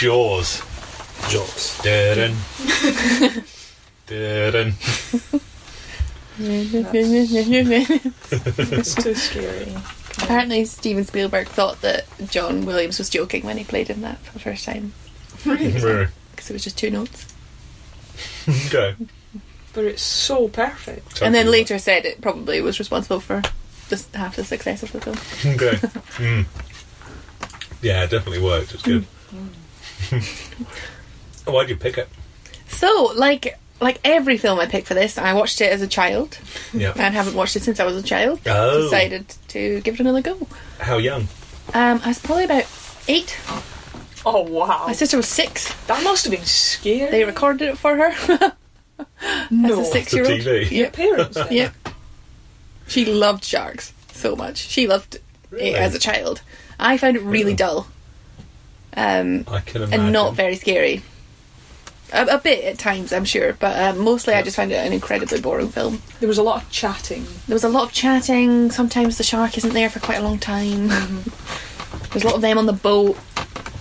Jaws. Dun. Dun. It's too scary. Apparently Steven Spielberg thought that John Williams was joking when he played in that for the first time. Really? Because it was just 2 notes. Okay. But it's so perfect. And then later said it probably was responsible for half the success of the film. Okay. Yeah, it definitely worked. It's good. Why'd you pick it? So, like every film I picked for this, I watched it as a child. Yeah. And haven't watched it since I was a child. Oh. Decided to give it another go. How young? I was probably about 8. Oh, wow. My sister was 6. That must have been scary. They recorded it for her. No. As a 6-year-old. The TV? Your parents then? Yeah. She loved sharks so much. She loved it as a child. I found it really dull. I can imagine. And not very scary. A bit at times, I'm sure, but mostly I just found it an incredibly boring film. There was a lot of chatting. There was a lot of chatting. Sometimes the shark isn't there for quite a long time. There's a lot of them on the boat,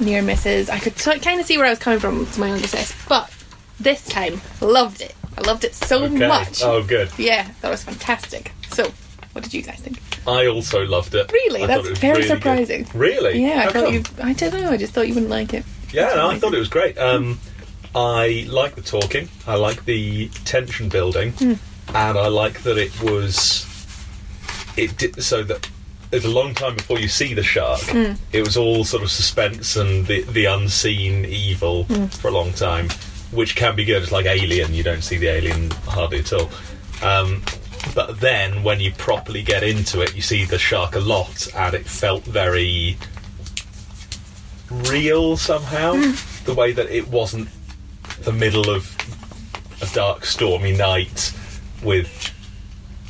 near misses. I could kind of see where I was coming from with my own success, but this time, loved it. I loved it so much. Oh, good. Yeah, that was fantastic. So, what did you guys think? I also loved it. Really? I That's thought it was very really surprising. good. Really? Yeah, How I thought come? I don't know, I just thought you wouldn't like it. Yeah, no, I thought it was great. I like the talking. I like the tension building, and I like that it was. It did so that it's a long time before you see the shark. It was all sort of suspense and the unseen evil for a long time, which can be good. It's like Alien. You don't see the alien hardly at all. But then when you properly get into it, you see the shark a lot, and it felt very real somehow. The way that it wasn't the middle of a dark, stormy night with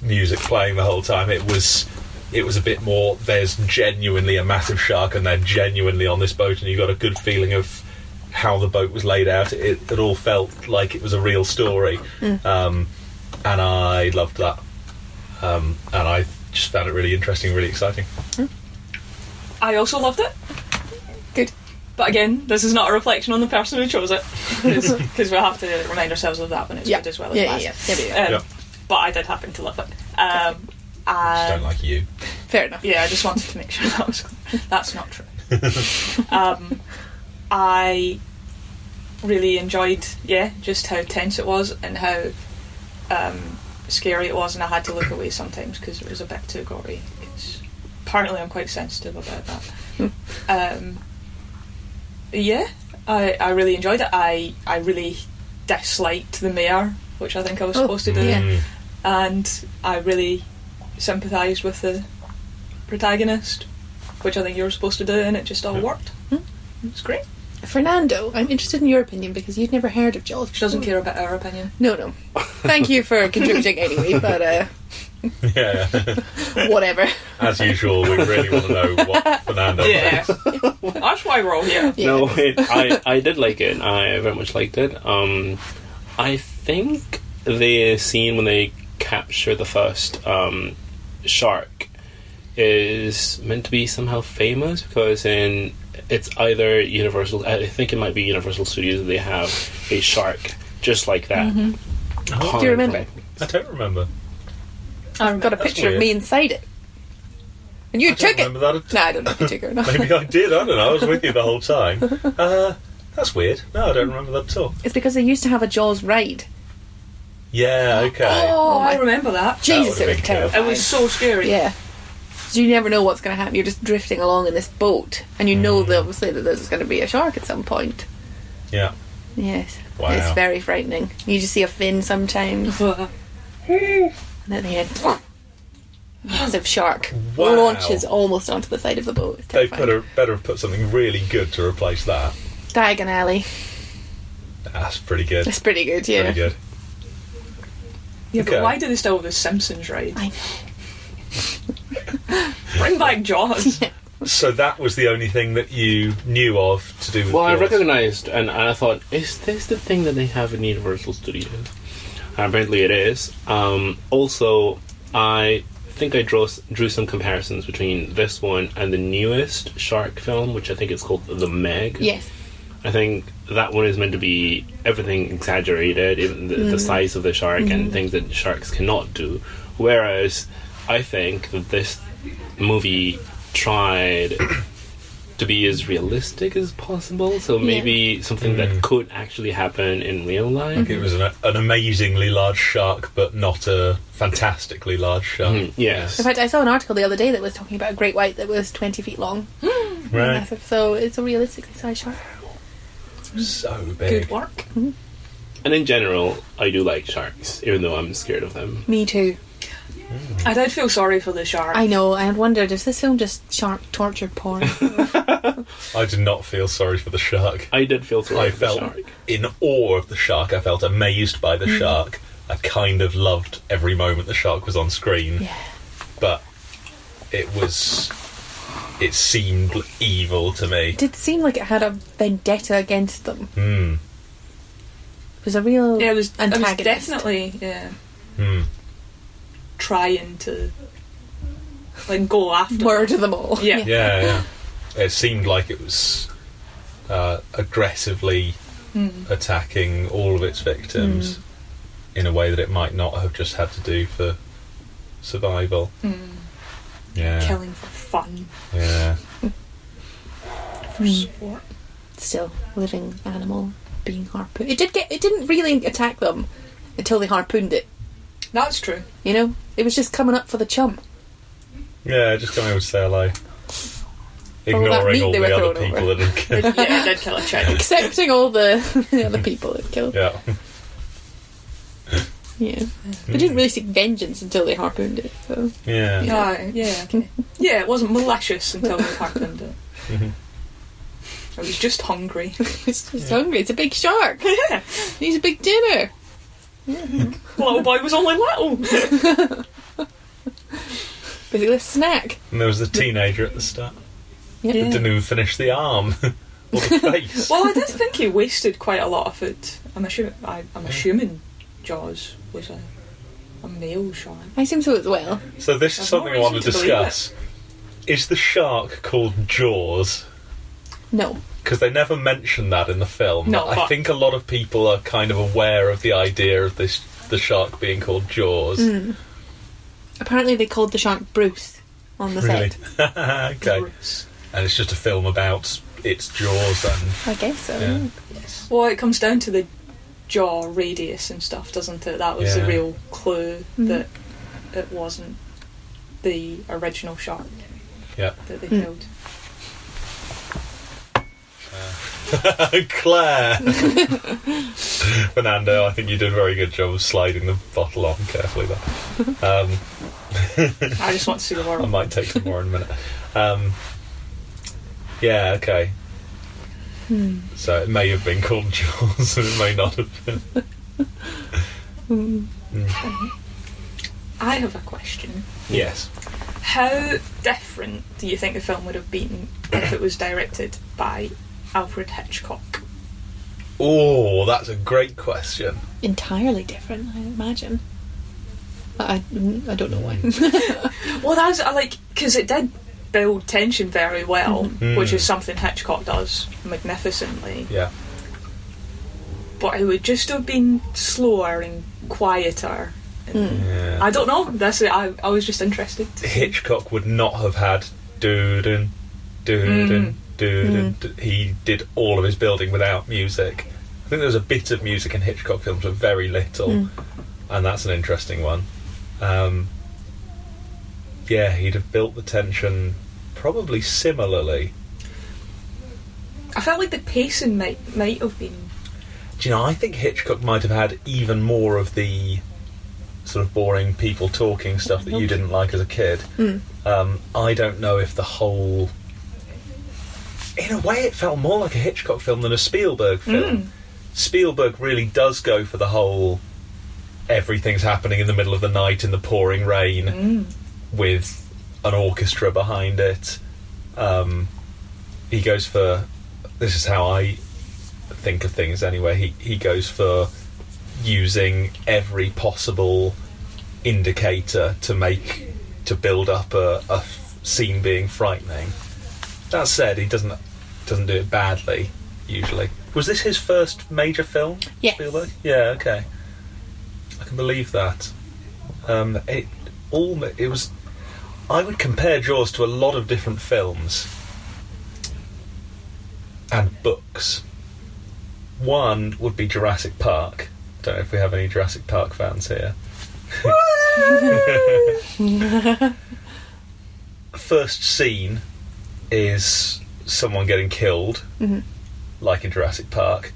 music playing the whole time. It was a bit more, there's genuinely a massive shark and they're genuinely on this boat, and you got a good feeling of how the boat was laid out. It all felt like it was a real story. And I loved that. And I just found it really interesting, really exciting. I also loved it. Good. But again, this is not a reflection on the person who chose it, because we have to remind ourselves of that when it's good as well as bad. Yeah. But I did happen to love it. I just don't like you. Fair enough. Yeah, I just wanted to make sure that was clear. That's not true. I really enjoyed, just how tense it was and how scary it was, and I had to look away sometimes because it was a bit too gory. Apparently I'm quite sensitive about that. I really enjoyed it. I really disliked the mayor, which I think I was supposed to do, and I really sympathised with the protagonist, which I think you were supposed to do, and it just all worked. It's great. Fernando, I'm interested in your opinion because you'd never heard of Jaws. She doesn't care about our opinion. No. Thank you for contributing anyway, but Yeah. whatever. As usual, we really want to know what Fernando thinks. That's why we're all here. Yeah. No, I did like it. I very much liked it. I think the scene when they capture the first shark is meant to be somehow famous because it's either Universal, I think it might be Universal Studios, they have a shark just like that. Oh, do you remember? I don't remember. I've got a picture of me inside it. And you took it! Remember that? No, I don't know if you took it or not. Maybe I did. I don't know. I was with you the whole time. That's weird. No, I don't remember that at all. It's because they used to have a Jaws ride. Yeah. Okay. Oh, I remember that. Jesus, That it would've was been cool. terrifying. It was so scary. Yeah. So you never know what's going to happen. You're just drifting along in this boat, and you know that obviously that there's going to be a shark at some point. Yeah. Yes. Wow. It's very frightening. You just see a fin sometimes, and at the end, massive shark Wow. launches almost onto the side of the boat. It's They terrifying. better have put something really good to replace that. Diagon Alley. That's pretty good. It's pretty good, yeah. Pretty good. Yeah, Okay. but why do they still have the Simpsons ride? I know. Bring back Jaws. So that was the only thing that you knew of to do with Well, I Jaws? recognised, and I thought, is this the thing that they have in Universal Studios? And apparently it is. Also, I think I drew some comparisons between this one and the newest shark film, which I think is called The Meg. Yes. I think that one is meant to be everything exaggerated, even the size of the shark and things that sharks cannot do. Whereas I think that this movie tried to be as realistic as possible, so maybe something that could actually happen in real life. Like it was an amazingly large shark, but not a fantastically large shark. Yes. In fact, I saw an article the other day that was talking about a great white that was 20 feet long. Right. Massive. So it's a realistically sized shark. So big. Good work. And in general, I do like sharks, even though I'm scared of them. Me too. I did feel sorry for the shark. I know, I had wondered, is this film just shark torture porn? I did not feel sorry for the shark. I did feel sorry I for the felt shark. in awe of the shark. I felt amazed by the shark. I kind of loved every moment the shark was on screen. Yeah. But it seemed evil to me. It did seem like it had a vendetta against them. It was a real Yeah, it was antagonist. definitely trying to like go after Murder them all. Yeah. Yeah. It seemed like it was aggressively attacking all of its victims in a way that it might not have just had to do for survival. Yeah. killing for fun, Yeah. for sport. Still, living animal being harpooned. It didn't really attack them until they harpooned it. That's true. You know? It was just coming up for the chump. Yeah, just coming over to say hello. All that Ignoring meat all they the were other throwing people over. that had killed. Yeah, I did kill a chick. Accepting all the other people it killed. Yeah. Yeah. They didn't really seek vengeance until they harpooned it. So. Yeah. Okay. Yeah, it wasn't malicious until we harpooned it. I was just hungry. It's just hungry. It's a big shark. Yeah. Needs a big dinner. Little boy was only little. Basically a snack. And there was the teenager at the start. Yep. Yeah. That didn't even finish the arm or the face. Well, I did think he wasted quite a lot of food. I'm assuming Jaws was a male shark. I assume so as well. So this is I've something no I want to reason to believe discuss. Is the shark called Jaws? No. Because they never mention that in the film. No, I but- think a lot of people are kind of aware of the idea of the shark being called Jaws. Apparently they called the shark Bruce on the Really? set. Okay. Bruce. And it's just a film about its jaws and... I guess so. Yeah. Well, it comes down to the jaw radius and stuff, doesn't it? That was the Yeah. real clue that it wasn't the original shark Yeah. that they killed. Claire! Fernando, I think you did a very good job of sliding the bottle on carefully there. I just want to see the I world. might take some more in a minute. Yeah, okay. So it may have been called Jaws, and it may not have been. I have a question. Yes. How different do you think the film would have been if it was directed by Alfred Hitchcock? Oh, that's a great question. Entirely different, I imagine. I don't know why. Well, that's because it did build tension very well, which is something Hitchcock does magnificently. Yeah. But it would just have been slower and quieter. Yeah. I don't know. I was just interested. Hitchcock would not have had doo-dun, doo-dun, doo-dun. He did all of his building without music. I think there was a bit of music in Hitchcock films, but very little. And that's an interesting one. Yeah, he'd have built the tension probably similarly. I felt like the pacing might have been. Do you know, I think Hitchcock might have had even more of the sort of boring people talking stuff that you didn't like as a kid. I don't know if the whole... In a way, it felt more like a Hitchcock film than a Spielberg film. Spielberg really does go for the whole everything's happening in the middle of the night in the pouring rain with an orchestra behind it. He goes for... This is how I think of things anyway. He goes for using every possible indicator to build up a scene being frightening. That said, he doesn't do it badly usually. Was this his first major film? Yes. Spielberg? Yeah, okay. I can believe that. It was. I would compare Jaws to a lot of different films and books. One would be Jurassic Park. Don't know if we have any Jurassic Park fans here. First scene is someone getting killed, like in Jurassic Park.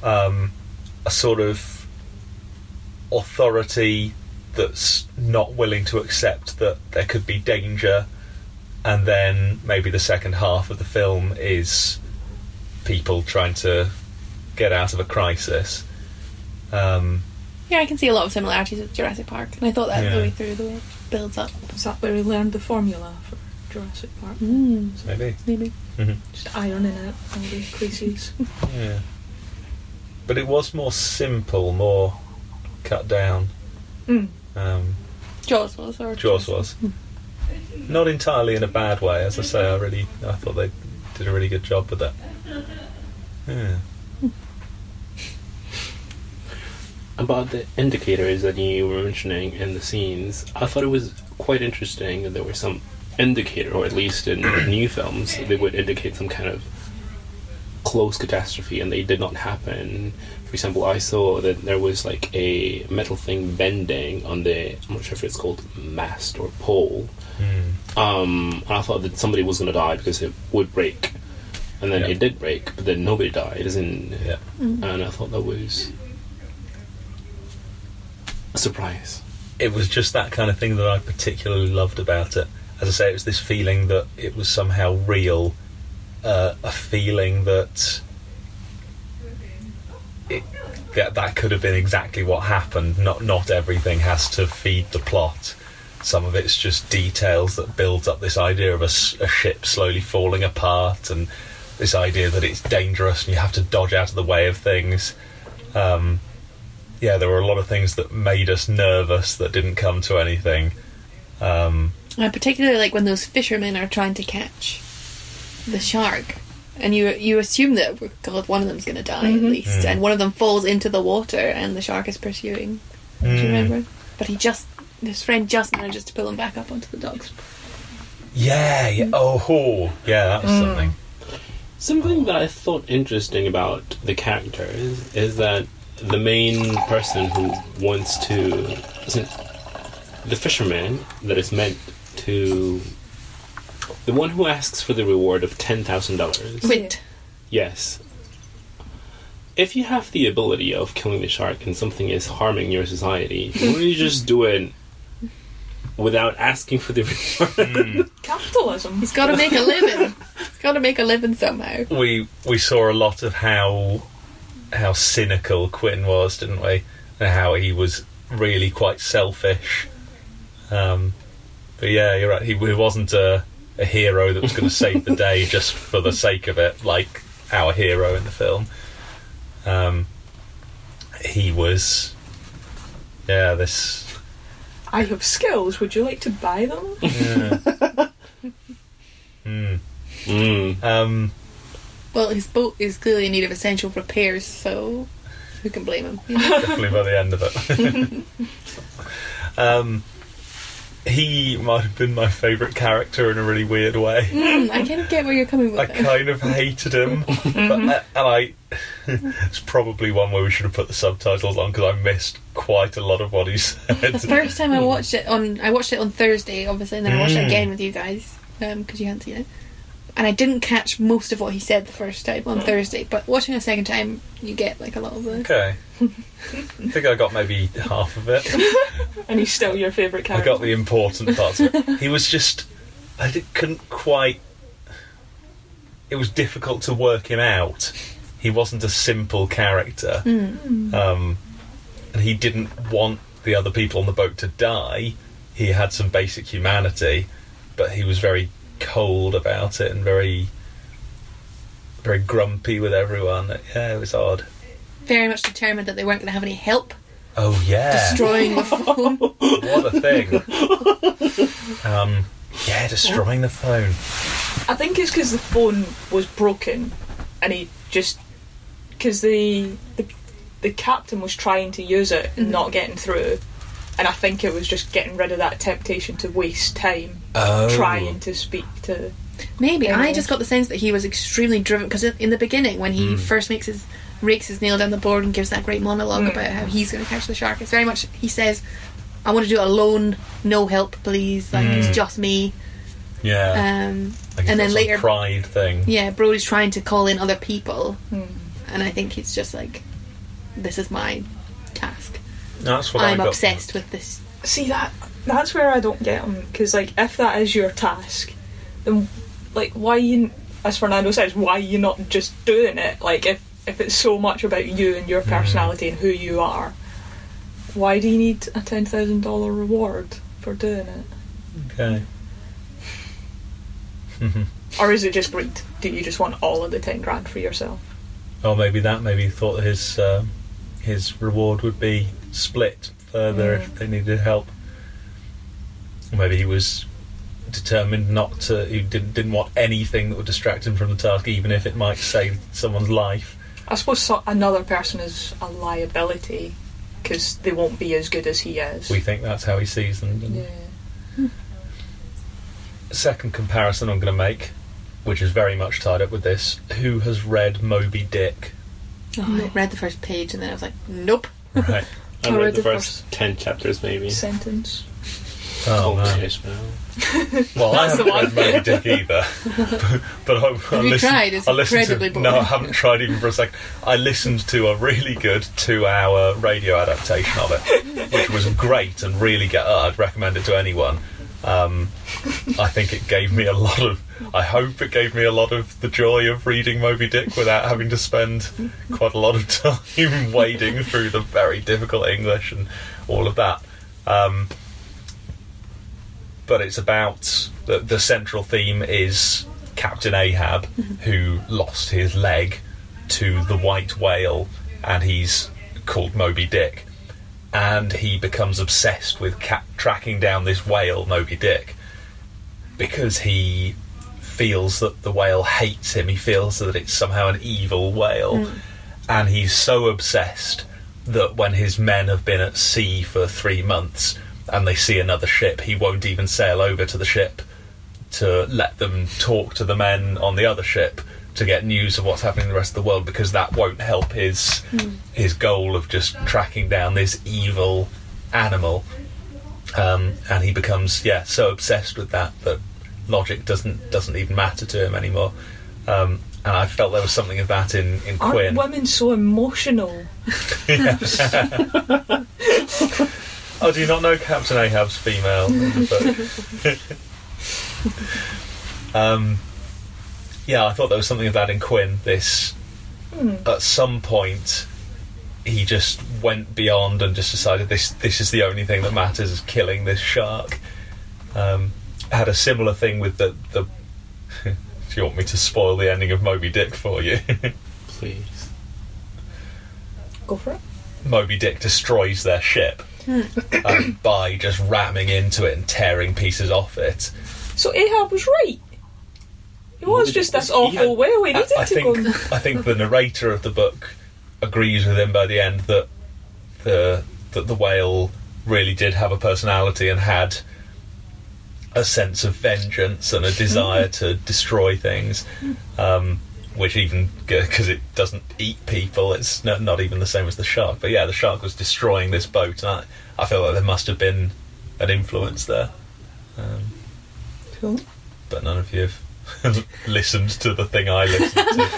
A sort of authority that's not willing to accept that there could be danger, and then maybe the second half of the film is people trying to get out of a crisis. Yeah, I can see a lot of similarities with Jurassic Park, and I thought that the way through the way it builds up. Is that where he learned the formula for Jurassic Park? Maybe. Mm-hmm. Just ironing out all the creases. Yeah. But it was more simple, more cut down. Jaws was. Jaws was. Not entirely in a bad way, as I say. I thought they did a really good job with that. Yeah. About the indicators that you were mentioning in the scenes, I thought it was quite interesting that there was some indicator, or at least in new films, they would indicate some kind of close catastrophe, and they did not happen. For example, I saw that there was like a metal thing bending on the, I'm not sure if it's called mast or pole. And I thought that somebody was going to die because it would break, and then it did break, but then nobody died. And I thought that was a surprise. It was just that kind of thing that I particularly loved about it. As I say, it was this feeling that it was somehow real, a feeling that that could have been exactly what happened. Not everything has to feed the plot. Some of it's just details that builds up this idea of a ship slowly falling apart, and this idea that it's dangerous and you have to dodge out of the way of things. There were a lot of things that made us nervous that didn't come to anything. I particularly like when those fishermen are trying to catch the shark, and you assume that, God, one of them's going to die at least, and one of them falls into the water and the shark is pursuing. Do you remember? But his friend just manages to pull him back up onto the docks. Yeah. Oh, yeah, that was something. Something that I thought interesting about the characters is that the main person who wants to... the fisherman that is meant to... The one who asks for the reward of $10,000. Quint. Yes. If you have the ability of killing the shark and something is harming your society, why don't you just do it without asking for the reward? Capitalism. He's got to make a living. He's got to make a living somehow. We saw a lot of how cynical Quinn was, didn't we? And how he was really quite selfish. But yeah, you're right. He wasn't a hero that was going to save the day just for the sake of it, like our hero in the film. He was... Yeah, this... I have skills. Would you like to buy them? Yeah. Well, his boat is clearly in need of essential repairs, so who can blame him? Definitely by the end of it. He might have been my favourite character in a really weird way. I kind of get where you're coming with I it. kind of hated him. It's probably one where we should have put the subtitles on, because I missed quite a lot of what he said. The first time I watched it on Thursday, obviously, and then I watched it again with you guys, because you hadn't seen it. And I didn't catch most of what he said the first time on Thursday, but watching a second time, you get like a lot of the... Okay. I think I got maybe half of it. And he's still your favourite I character. got the important parts of it. He was just... couldn't quite... It was difficult to work him out. He wasn't a simple character. And he didn't want the other people on the boat to die. He had some basic humanity, but he was very cold about it and very, very grumpy with everyone. Yeah, it was odd. Very much determined that they weren't going to have any help. Oh yeah, Destroying the phone. What a thing. Destroying the phone. I think it's because the phone was broken and he just because the captain was trying to use it and not getting through, and I think it was just getting rid of that temptation to waste time trying to speak to. Maybe I just got the sense that he was extremely driven, because in the beginning when he first rakes his nail down the board and gives that great monologue about how he's going to catch the shark, it's very much, he says, I want to do it alone, no help please, like it's just me. And then later pride thing. Yeah, Brody's trying to call in other people, and I think he's just like, this is my task. That's what I'm obsessed with this. See, that's where I don't get him, because like, if that is your task, then like, why you, as Fernando says, why are you not just doing it? Like, if it's so much about you and your personality and who you are, why do you need a $10,000 reward for doing it? Okay. Or is it just greed? Do you just want all of the 10 grand for yourself? Or maybe he thought that his reward would be split further if they needed help. Or maybe he was determined not to. He didn't want anything that would distract him from the task, even if it might save someone's life. I suppose another person is a liability because they won't be as good as he is. We think that's how he sees them. Second comparison I'm going to make, which is very much tied up with this. Who has read Moby Dick? I read the first page and then I was like, nope. Right. I read the first 10 chapters maybe. Sentence. Oh man. Well, I haven't read Moby Dick either. but I listened. It's incredibly boring. No, I haven't tried even for a second. I listened to a really good 2-hour radio adaptation of it, which was great and really I'd recommend it to anyone. I think it gave me I hope it gave me a lot of the joy of reading Moby Dick without having to spend quite a lot of time wading through the very difficult English and all of that. But it's about the central theme is Captain Ahab, who lost his leg to the white whale, and he's called Moby Dick. And he becomes obsessed with tracking down this whale, Moby Dick, because he feels that the whale hates him. He feels that it's somehow an evil whale. And he's so obsessed that when his men have been at sea for 3 months and they see another ship, he won't even sail over to the ship to let them talk to the men on the other ship to get news of what's happening in the rest of the world, because that won't help his goal of just tracking down this evil animal. And he becomes so obsessed with that logic doesn't even matter to him anymore. And I felt there was something of that in Quinn. Aren't women so emotional? Oh, do you not know Captain Ahab's female in the book? I thought there was something of that in Quinn. At some point, he just went beyond and just decided this is the only thing that matters, is killing this shark. Had a similar thing with the do you want me to spoil the ending of Moby Dick for you? Please. Go for it. Moby Dick destroys their ship by just ramming into it and tearing pieces off it. So Ahab was right. It was just this awful whale. He needed to go. I think the narrator of the book agrees with him by the end that the whale really did have a personality and had a sense of vengeance and a desire to destroy things, which even because it doesn't eat people, it's not even the same as the shark. But the shark was destroying this boat, and I feel like there must have been an influence there. Cool. But none of you have listened to the thing I listened to.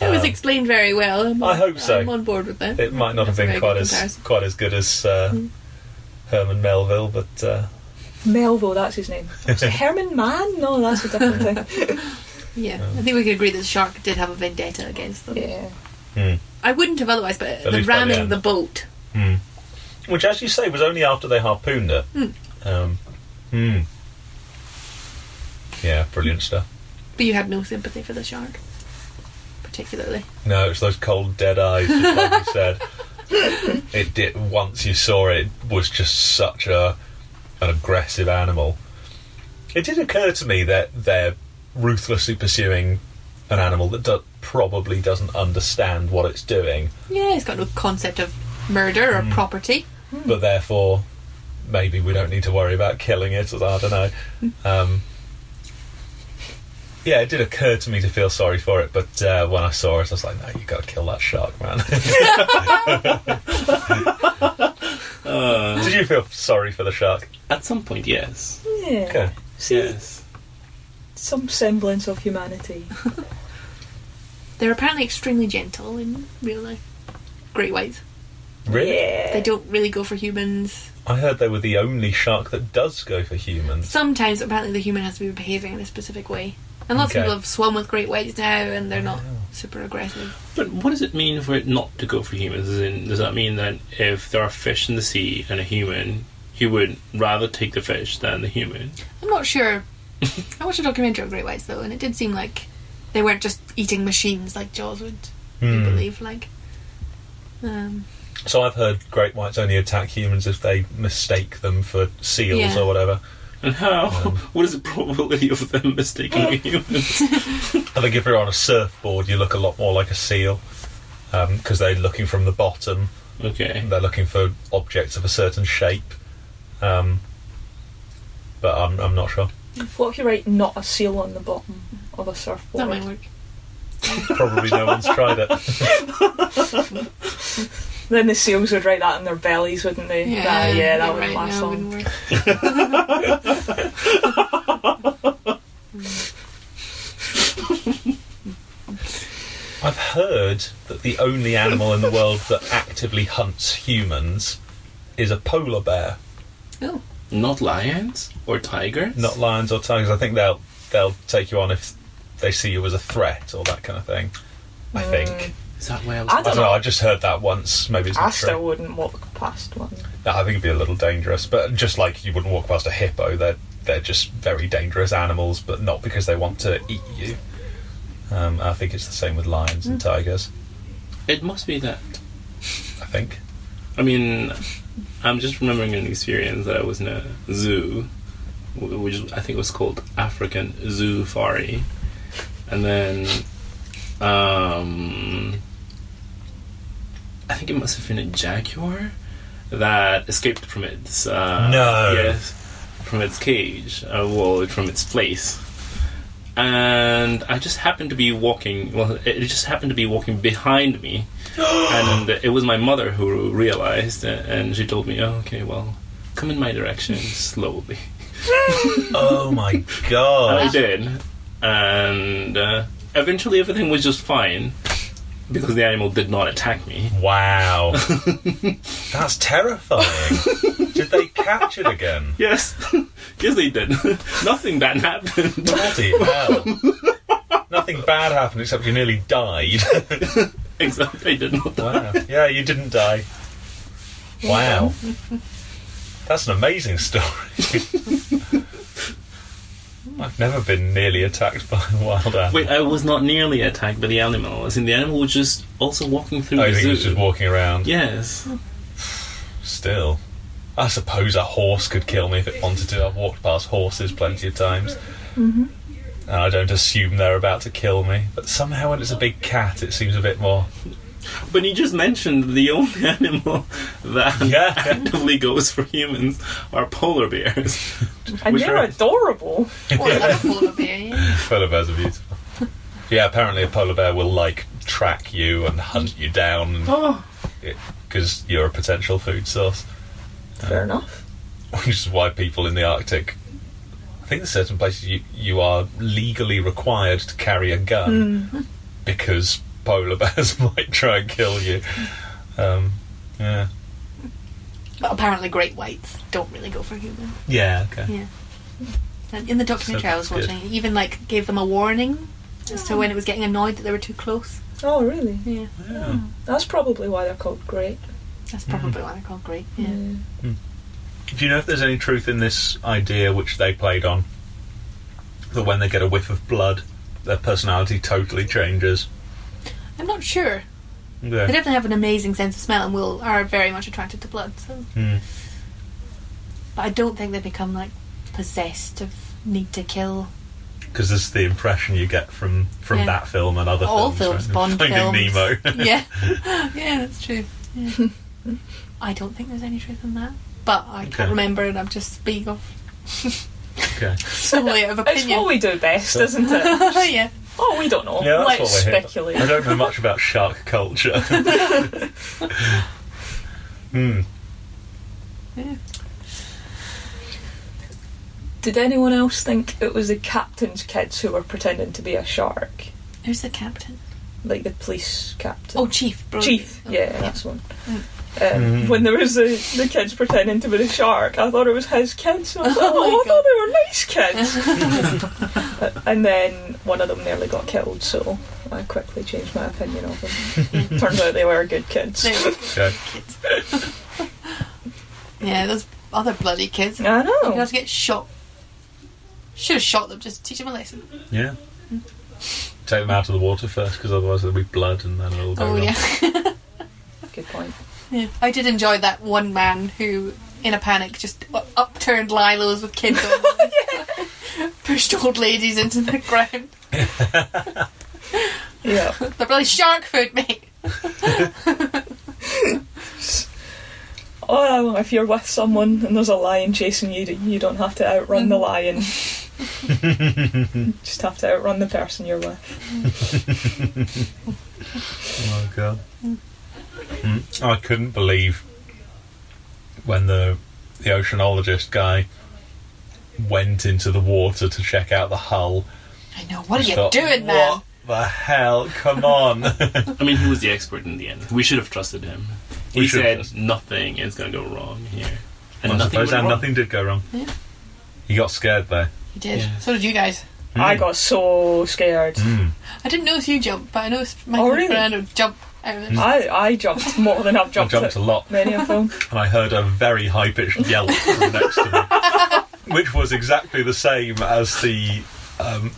It was explained very well. I hope so. I'm on board with that. It might not have been quite as good as Herman Melville, but Melville, that's his name. Was it Herman Mann? No, that's a different thing. I think we could agree that the shark did have a vendetta against them. Yeah. I wouldn't have otherwise, but At the least by the ramming end. the boat. Which, as you say, was only after they harpooned it. Yeah, brilliant stuff. But you had no sympathy for the shark, particularly. No, it's those cold, dead eyes, just like you said. It did. Once you saw it, it was just such an aggressive animal. It did occur to me that they're ruthlessly pursuing an animal that probably doesn't understand what it's doing. Yeah, it's got no concept of murder or property. But therefore, maybe we don't need to worry about killing it. I don't know. Yeah, it did occur to me to feel sorry for it, but when I saw it, I was like, no, you got to kill that shark, man. Did you feel sorry for the shark? At some point, yes. Yeah. Okay. See, Yes. some semblance of humanity. They're apparently extremely gentle in real life. Great whites. Really? Yeah. They don't really go for humans. I heard they were the only shark that does go for humans. Sometimes, apparently, the human has to be behaving in a specific way. And lots of Okay. people have swum with great whites now, and they're not super aggressive. But what does it mean for it not to go for humans? As in, does that mean that if there are fish in the sea and a human, he would rather take the fish than the human? I'm not sure. I watched a documentary on great whites, though, and it did seem like they weren't just eating machines like Jaws would, you believe. Like, So I've heard great whites only attack humans if they mistake them for seals Yeah. or whatever. And how? What is the probability of them mistaking humans? I think if you're on a surfboard, you look a lot more like a seal because they're looking from the bottom. Okay. They're looking for objects of a certain shape. But I'm not sure. What if you write not a seal on the bottom of a surfboard? that might work. Probably no one's tried it. Then the seals would write that on their bellies, wouldn't they? Yeah, that wouldn't right, last no, long. wouldn't work. I've heard that the only animal in the world that actively hunts humans is a polar bear. Oh, Not lions or tigers? Not lions or tigers. I think they'll take you on if they see you as a threat or that kind of thing. I think. Is that why I was... I I don't know. I just heard that once. Maybe it's I not still true. wouldn't walk past one. No, I think it'd be a little dangerous. But just like you wouldn't walk past a hippo, they're just very dangerous animals, but not because they want to eat you. I think it's the same with lions and tigers. It must be that. I think. I mean, I'm just remembering an experience that I was in a zoo, which I think was called African Zoofari, and then I think it must have been a jaguar that escaped from its No. yes, from its cage, from its place. And I just happened to be walking. Well, it just happened to be walking behind me, and it was my mother who realized, and she told me, "Oh, okay, well, come in my direction slowly." Oh my And god! I did, and eventually everything was just fine because the animal did not attack me. Wow, that's terrifying. Did they catch it again? Yes, yes, they did. Nothing bad happened. Bloody hell! Nothing bad happened except you nearly died. Exactly, I did not. Wow. Yeah, you didn't die. Wow. That's an amazing story. I've never been nearly attacked by a wild animal. Wait, I was not nearly attacked by the animal. As in, the animal was just also walking through I the think zoo. it was just walking around. Yes. Still. I suppose a horse could kill me if it wanted to. I've walked past horses plenty of times. And I don't assume they're about to kill me. But somehow when it's a big cat, it seems a bit more... But you just mentioned the only animal that Yeah. actively goes for humans are polar bears. And Which they're are- adorable. or like a polar bear, yeah. Polar bears are beautiful. Yeah, apparently a polar bear will, like, track you and hunt you down Oh, because you're a potential food source. fair enough. Which is why people in the Arctic... I think there's certain places you are legally required to carry a gun because polar bears might try and kill you. Yeah. But apparently great whites don't really go for humans. Yeah, okay. Yeah. And in the documentary I was that's watching, it even like gave them a warning as to when it was getting annoyed that they were too close. Oh, really? Yeah. Yeah. That's probably why they're called great. That's probably why they're called great. Yeah. Do you know if there's any truth in this idea which they played on? That when they get a whiff of blood, their personality totally changes? I'm not sure. They Yeah. definitely have an amazing sense of smell and are very much attracted to blood. So, but I don't think they become like possessed of need to kill. Because this is the impression you get from that film and other all films. Bond Finding films. Nemo. Yeah, that's true. Yeah. I don't think there's any truth in that, but I can't remember, and I'm just speaking of Okay. solely out of opinion. It's what we do best, isn't it? Yeah. Oh, we don't know. Yeah, that's Let's what we're here. speculate. I don't know much about shark culture. Yeah. Did anyone else think it was the captain's kids who were pretending to be a shark? Who's the captain? Like the police captain? Oh, Chief. Brody. Chief, Oh, yeah, that's one. When there was the kids pretending to be the shark, I thought it was his kids. I was like, I thought they were nice kids. And then one of them nearly got killed, so I quickly changed my opinion of them. Turns out they were good kids. Okay. Kids. Yeah, those other bloody kids. I know. You have to get shot. Should have shot them just to teach them a lesson. Yeah. Take them out of the water first, because otherwise there'll be blood and then it'll go wrong. Yeah. Good point. Yeah. I did enjoy that one man who, in a panic, just upturned lilos with kids on them. Pushed old ladies into the ground. Yeah. They're bloody shark food, mate. Oh, if you're with someone and there's a lion chasing you, you don't have to outrun the lion. Just have to outrun the person you're with. Oh god. I couldn't believe when the oceanologist guy went into the water to check out the hull. I know, what are you Thought, doing, man? What the hell? Come on. I mean, he was the expert in the end. We should have trusted him. He said nothing is going to go wrong here. And nothing did go wrong. Yeah. He got scared though. He did. Yeah. So did you guys. I got so scared. I didn't notice you jumped, but I noticed Michael really? Fernando jumped out of it. I jumped more than I've jumped, I jumped a lot. many of them. And I heard a very high-pitched yelp from next to me, which was exactly the same as the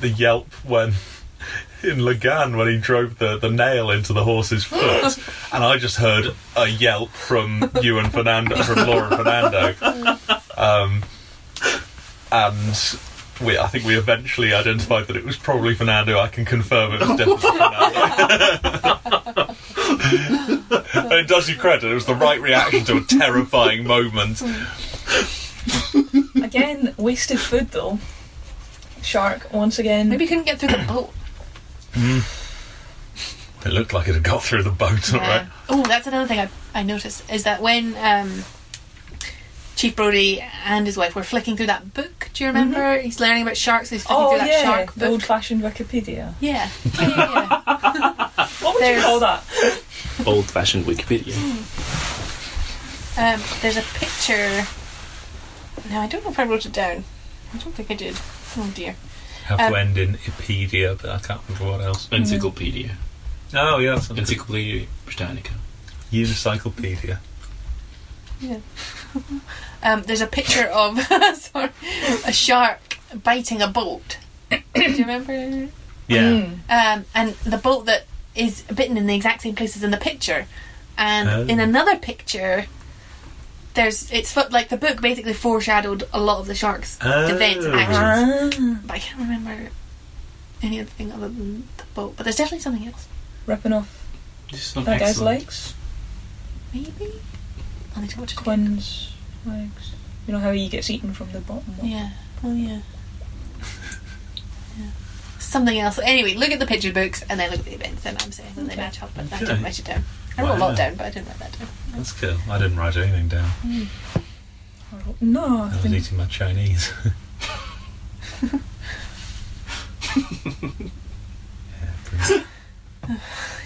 yelp when in Lagan when he drove the nail into the horse's foot, and I just heard a yelp from you and Fernando, from Laura and Fernando, and I think we eventually identified that it was probably Fernando. I can confirm it was definitely Fernando. And it does you credit, it was the right reaction to a terrifying moment. Again, wasted food though. Shark, once again. Maybe you couldn't get through the boat. It looked like it had got through the boat, alright. Oh, that's another thing I noticed, is that when Chief Brody and his wife were flicking through that book, do you remember? He's learning about sharks, so he's flicking through that shark the book. old-fashioned Wikipedia. Yeah. What would you call that? Old-fashioned Wikipedia. There's a picture. Now, I don't know if I wrote it down. I don't think I did. Oh dear. Have to end in Epedia, but I can't remember what else. Encyclopedia. Oh, yeah. That's Encyclopedia Britannica. Unicyclopedia. Yeah. There's a picture of a shark biting a boat. Do you remember? Yeah. And the boat that is bitten in the exact same place as in the picture. And in another picture, it's like the book basically foreshadowed a lot of the shark's events and actions. But I can't remember anything other than the boat. But there's definitely something else. Ripping off that guy's legs? Maybe? I need to watch it. Quinn's legs. You know how he gets eaten from the bottom? Yeah. Oh, yeah. Yeah. Something else. Anyway, look at the picture books and then look at the events, and I'm saying that they match up, but I didn't write it down. I wrote a lot down, but I didn't write that down. That's cool. I didn't write anything down. No, I was eating my Chinese.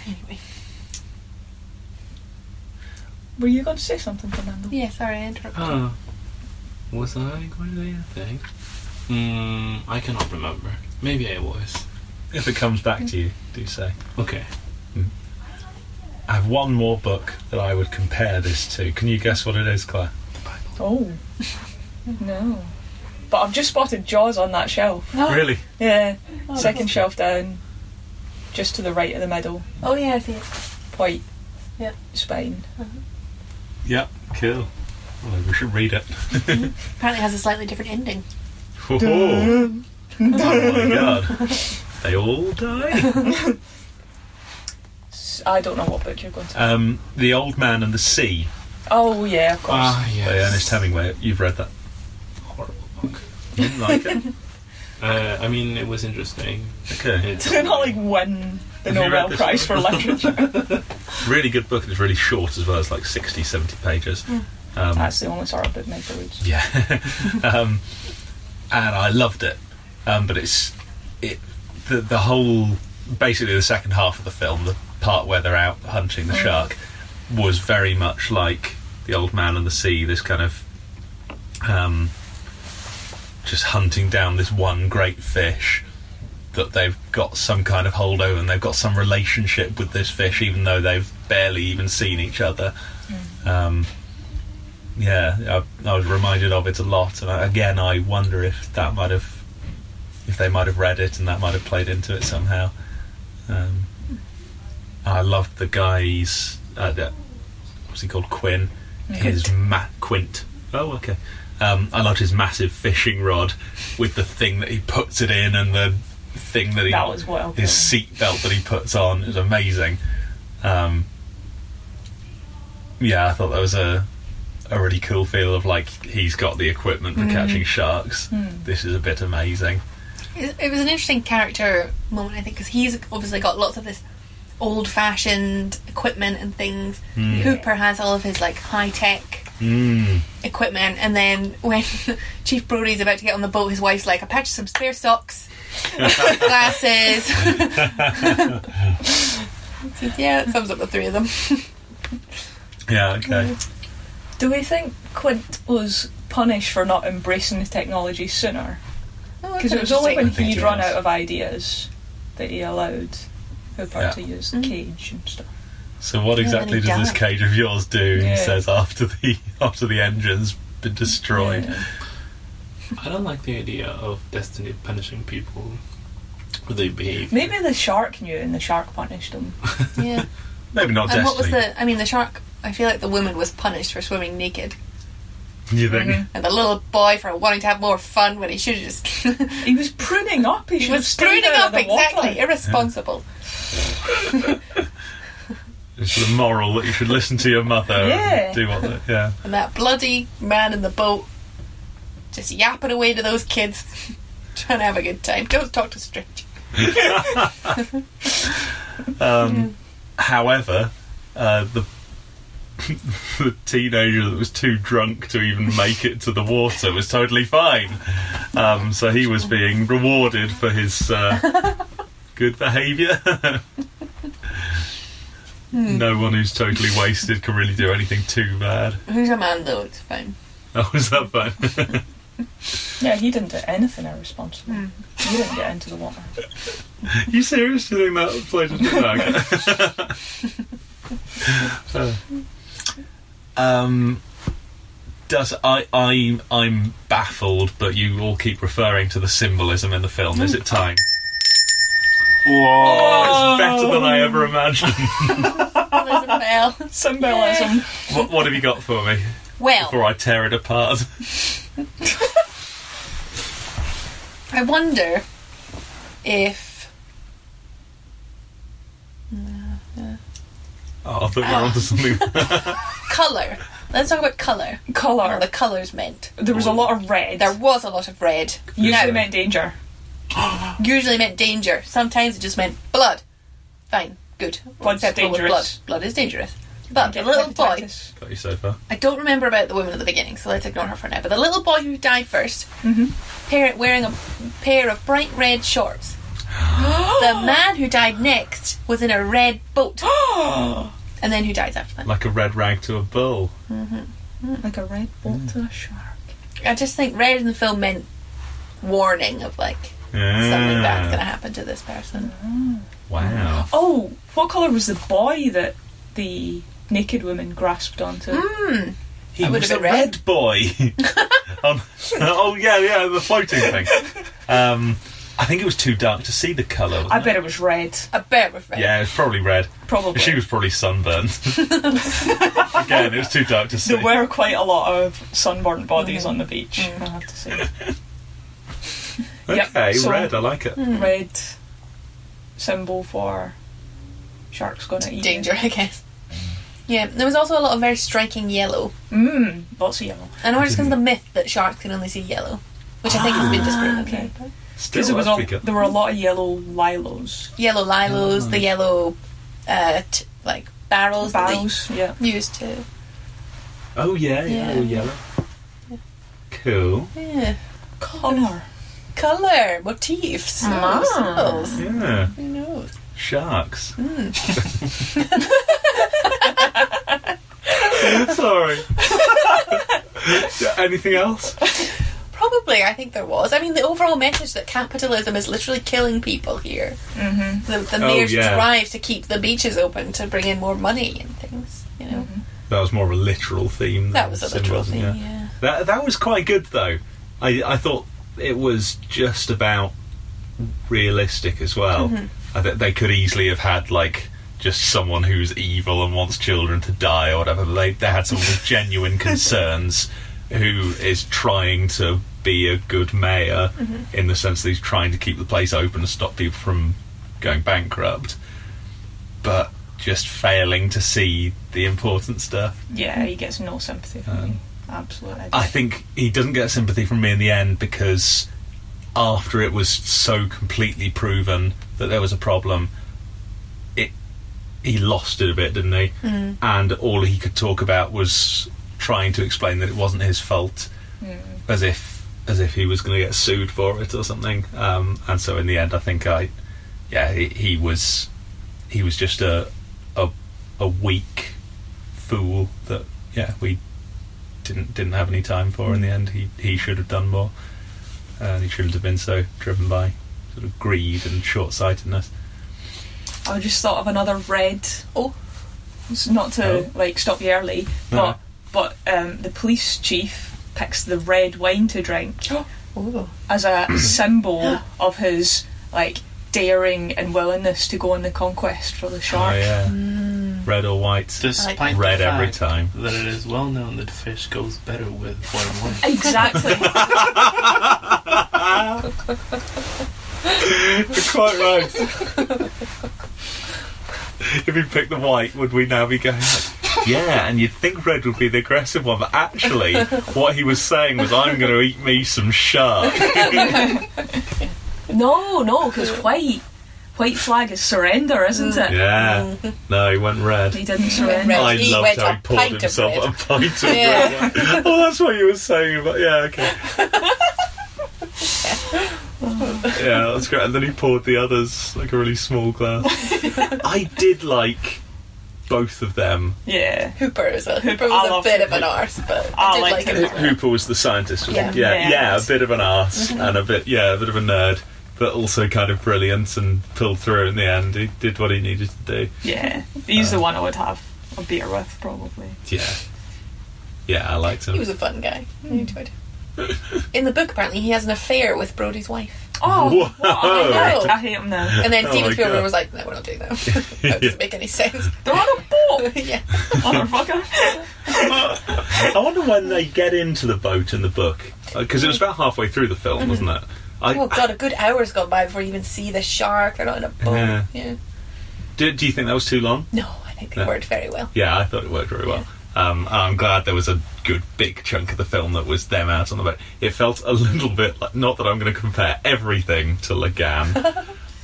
Anyway. Were you going to say something, Fernando? Yeah, sorry, I interrupted. Oh. Was I going to say anything? I cannot remember. Maybe I was. If it comes back to you, do say. Okay. I have one more book that I would compare this to. Can you guess what it is, Claire? The Bible. Oh. No. But I've just spotted Jaws on that shelf. Really? Yeah. Second shelf down. Just to the right of the middle. Oh, yeah, I see it. White. Yep. Spine. Yep, cool. Well, we should read it. Apparently it has a slightly different ending. Oh. Oh my god. They all die? I don't know what book you're going to. The Old Man and the Sea Oh yeah, of course. Yes. by Ernest Hemingway. You've read that? Horrible book. You didn't like it? I mean, it was interesting. Okay. Did it not win the Have you read Nobel this Prize for one? Literature? Really good book. It's really short as well. It's like 60, 70 pages. That's the only sort of book Michael reads. Yeah. And I loved it. But the whole, basically the second half of the film, the part where they're out hunting the shark, was very much like The Old Man and the Sea, this kind of just hunting down this one great fish that they've got some kind of hold over, and they've got some relationship with this fish even though they've barely even seen each other. I was reminded of it a lot, and again I wonder if they might have read it and that might have played into it somehow. I loved the guy's what's he called, Quint. Quint. Oh, okay. I loved his massive fishing rod with the thing that he puts it in and the thing that his seat belt that he puts on is amazing. I thought that was a really cool feel of like he's got the equipment for catching sharks. This is a bit amazing. It was an interesting character moment, I think, because he's obviously got lots of this old-fashioned equipment and things. Hooper has all of his like high-tech equipment, and then when Chief Brody's about to get on the boat, his wife's like, I packed you some spare socks, glasses. Says, yeah, that sums up the three of them. Yeah, okay. Do we think Quint was punished for not embracing the technology sooner? Because it was only when he'd run out of ideas that he allowed Hooper to use the cage and stuff. So what exactly does this cage of yours do? Yeah. He says after the engine's been destroyed. Yeah. I don't like the idea of Destiny punishing people for their behaviour. Maybe the shark knew and the shark punished him. Yeah. Maybe not And Destiny. what was the shark, I feel like the woman was punished for swimming naked. You think? And the little boy for wanting to have more fun when he should have just... He was pruning up. He was pruning up, exactly. Irresponsible. It's the moral that you should listen to your mother and do what And that bloody man in the boat just yapping away to those kids trying to have a good time. Don't talk to strangers. However, the teenager that was too drunk to even make it to the water was totally fine. So he was being rewarded for his good behaviour. No one who's totally wasted can really do anything too bad. Who's a man though? It's fine. Oh, is that fun? Yeah, he didn't do anything irresponsible. He didn't get into the water. You serious? Do you think that plays a I'm baffled, but you all keep referring to the symbolism in the film. Is it time? Whoa! It's better than I ever imagined. Symbolism. What have you got for me? Well, Before I tear it apart. I wonder if... Oh, I thought you were onto something. Colour. Let's talk about colour. Colour. What the colours meant. There was a lot of red. There was a lot of red. Usually meant danger. Usually meant danger. Sometimes it just meant blood. Fine. Good. Blood's Acceptable with dangerous. Blood is dangerous. But the little boy... Got you so far. I don't remember about the woman at the beginning, so let's ignore her for now. But the little boy who died first, wearing a pair of bright red shorts. The man who died next was in a red boat. And then who dies after that? Like a red rag to a bull. Like a red bolt to a shark. I just think red in the film meant warning of like something bad's going to happen to this person. Wow. Oh, what colour was the boy that the naked woman grasped onto? He That would was have a been red. red boy. The floating thing. I think it was too dark to see the colour, wasn't I bet it was red. I bet it was red. Yeah, it was probably red. Probably. She was probably sunburned. Again, it was too dark to see. There were quite a lot of sunburnt bodies on the beach, I have to say. Okay, so red. I like it. red symbol for sharks going to eat Danger, I guess. Yeah, there was also a lot of very striking yellow. Lots of yellow. I know it's because of the myth that sharks can only see yellow, which I think has been disproven. Okay. Still, Because that's pretty good. there were a lot of yellow lilos. Yellow lilos, the yellow, barrels that Yeah. they used to. Oh yeah, Yeah. yellow. Cool. Yeah. Colour. Motifs, Ah. symbols. Yeah. Who knows? Sharks. Sorry. Anything else? Probably, I think there was. I mean, the overall message that capitalism is literally killing people here. The mayor's drive to keep the beaches open to bring in more money and things, you know. That was more of a literal theme. That was a literal theme, yeah. That was quite good, though. I thought it was just about realistic as well. I think they could easily have had, like, just someone who's evil and wants children to die or whatever, but they had someone with genuine concerns who is trying to be a good mayor in the sense that he's trying to keep the place open and stop people from going bankrupt, but just failing to see the important stuff. Yeah, he gets no sympathy from me. Absolutely. I think he doesn't get sympathy from me in the end because after it was so completely proven that there was a problem, he lost it a bit, didn't he? And all he could talk about was trying to explain that it wasn't his fault, as if he was going to get sued for it or something. And so in the end, I think he was just a weak fool that we didn't have any time for. In the end, he should have done more, and he shouldn't have been so driven by sort of greed and short-sightedness. I just thought of another red. It's not to stop you early, but the police chief picks the red wine to drink as a symbol of his daring and willingness to go on the conquest for the shark. Oh, yeah. Red or white? Despite red the fact every time. that it is well known that fish goes better with white wine. Exactly. You're quite right. If he picked the white, would we now be going and you'd think red would be the aggressive one, but actually what he was saying was, I'm going to eat me some shark. No, because white flag is surrender, isn't it? Yeah. No, he went red. He didn't surrender. I He loved went how a he poured pint of himself red. a pint of red wine. Oh, that's what you were saying about... Yeah, okay. Yeah, that's great. And then he poured the others like a really small glass. I did like both of them. Yeah. Hooper as well. Hooper I was love a bit Hooper. of an arse, but I I did liked like him him. as well. Hooper was the scientist, wasn't he? Yeah. Yeah, a bit of an arse and a bit of a nerd, but also kind of brilliant and pulled through in the end. He did what he needed to do. Yeah. He's the one I would have a beer with, probably. Yeah, I liked him. He was a fun guy. I enjoyed him. In the book, apparently, he has an affair with Brody's wife. Oh, Whoa. know. I hate him now. And then Oh Steven my Spielberg God. was like, no, we're not doing that. That doesn't make any sense. They're on a boat! Yeah. Motherfucker. I wonder when they get into the boat in the book, because it was about halfway through the film, wasn't it? Oh, God, a good hour's gone by before you even see the shark. They're not in a boat. Yeah. Do you think that was too long? No, I think they worked very well. Yeah, I thought it worked very well. I'm glad there was a good big chunk of the film that was them out on the boat. It felt a little bit like, not that I'm going to compare everything to Lagan,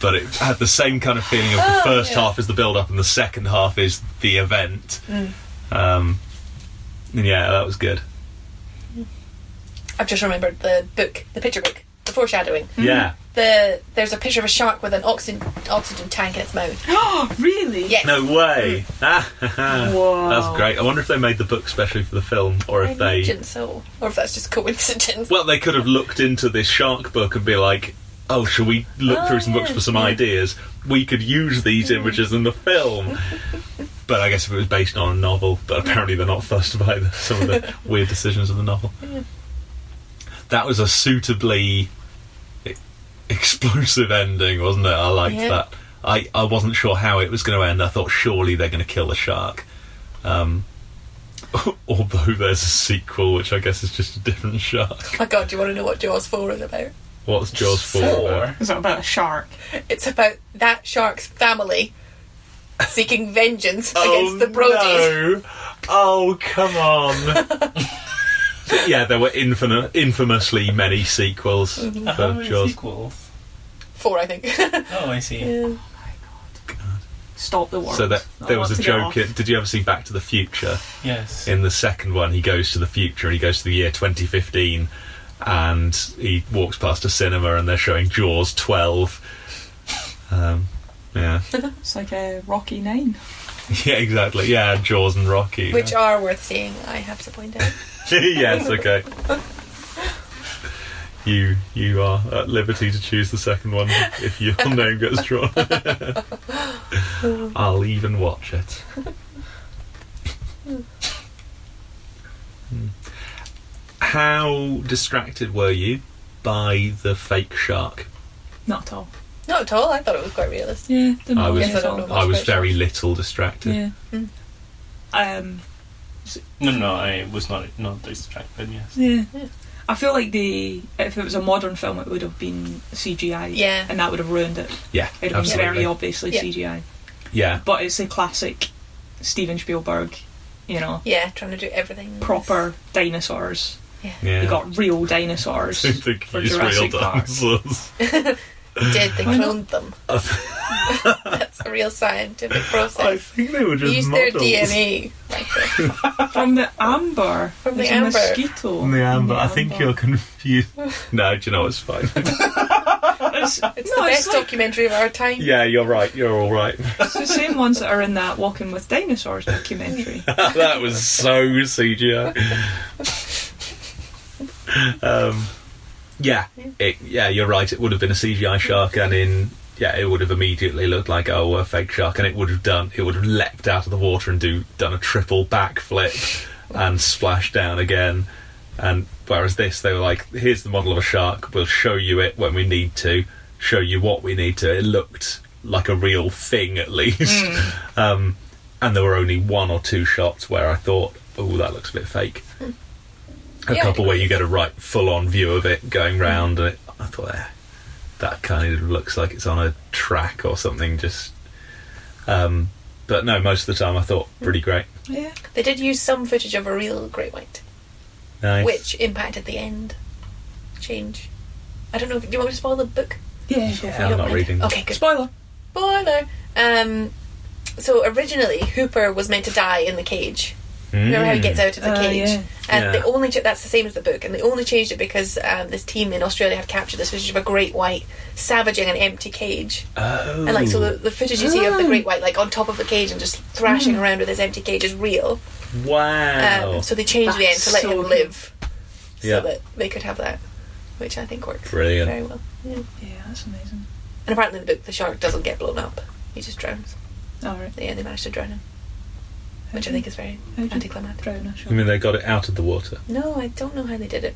but it had the same kind of feeling of the first half is the build-up and the second half is the event. Yeah, that was good. I've just remembered the book, the picture book, the foreshadowing. Yeah. There's a picture of a shark with an oxygen tank in its mouth. Really? Yes. No way. Wow. That's great. I wonder if they made the book specially for the film, or I if they... imagine so. Or if that's just coincidence. Well, they could have looked into this shark book and be like, oh, shall we look through some books for some ideas? We could use these images in the film. But I guess if it was based on a novel, but apparently they're not fussed by some of the weird decisions of the novel. That was a suitably explosive ending, wasn't it? I liked that. I wasn't sure how it was going to end. I thought surely they're going to kill the shark. Although there's a sequel, which I guess is just a different shark. Oh my God, do you want to know what Jaws 4 is about? What's Jaws 4 about? Is it about a shark? It's about that shark's family seeking vengeance against the Brodies. No. Oh, come on. Yeah, there were infamously many sequels How for many Jaws. sequels? 4, I think. Oh, I see. Yeah. Stop the world. So there I was want a to get joke. off. Did you ever see Back to the Future? Yes. In the second one, he goes to the future and he goes to the year 2015 and he walks past a cinema and they're showing Jaws 12. Yeah. It's like a Rocky 9. Yeah, exactly. Yeah, Jaws and Rocky. Which are worth seeing, I have to point out. Yes, okay. You are at liberty to choose the second one if your name gets drawn. I'll even watch it. How distracted were you by the fake shark? Not at all. Not at all, I thought it was quite realistic. Yeah, didn't I know was- it at all. I was very little distracted. Yeah. Mm. No, I was not distracted, yes. Yeah. Yeah. I feel like if it was a modern film, it would have been CGI. Yeah. And that would have ruined it. Yeah, It would have been very absolutely. obviously Yeah. CGI. Yeah, But it's a classic Steven Spielberg, Yeah, trying to do everything. proper dinosaurs. yeah. You got real dinosaurs I think for he's real Jurassic Park. dinosaurs. Did they Why not? cloned them? That's a real scientific I process. think they were just Use their models. DNA. Like From the amber. From the There's a amber. mosquito. From the amber. I think amber. you're confused. No, do you know, it's fine. It's, it's no, the best like, documentary of our time. Yeah, you're right. You're all right. it's the same ones that are in that Walking with Dinosaurs documentary. That was so CGI. Yeah, you're right. It would have been a CGI shark, and it would have immediately looked like a fake shark, and it would have leapt out of the water and done a triple backflip and splashed down again. And whereas this, they were like, here's the model of a shark. We'll show you it when we need to. Show you what we need to. It looked like a real thing at least. And there were only one or two shots where I thought, oh, that looks a bit fake. A Yeah, couple where you get a right full-on view of it going round, and I thought, that kind of looks like it's on a track or something. But no, most of the time I thought pretty great. Yeah. They did use some footage of a real great white, Nice. which impacted the end change. I don't know. Do you want me to spoil the book? Yeah. Yeah, I'm not reading. Okay, good. Spoiler. Spoiler. So originally, Hooper was meant to die in the cage. Remember how he gets out of the cage? Yeah. And Yeah. they only that's the same as the book, and they only changed it because this team in Australia had captured this footage of a great white savaging an empty cage. Oh. And like, so the footage you see of the great white, like on top of the cage and just thrashing around with his empty cage, is real. Wow. So they changed the end That's to let so him good. live, so Yeah. that they could have that, which I think works Brilliant. very well. Yeah. Yeah, that's amazing. And apparently, in the book, the shark doesn't get blown up; he just drowns. Alright. Yeah, they managed to drown him, which I think is very How do you anticlimactic. drown a I shark? mean, they got it out of the water. No, I don't know how they did it.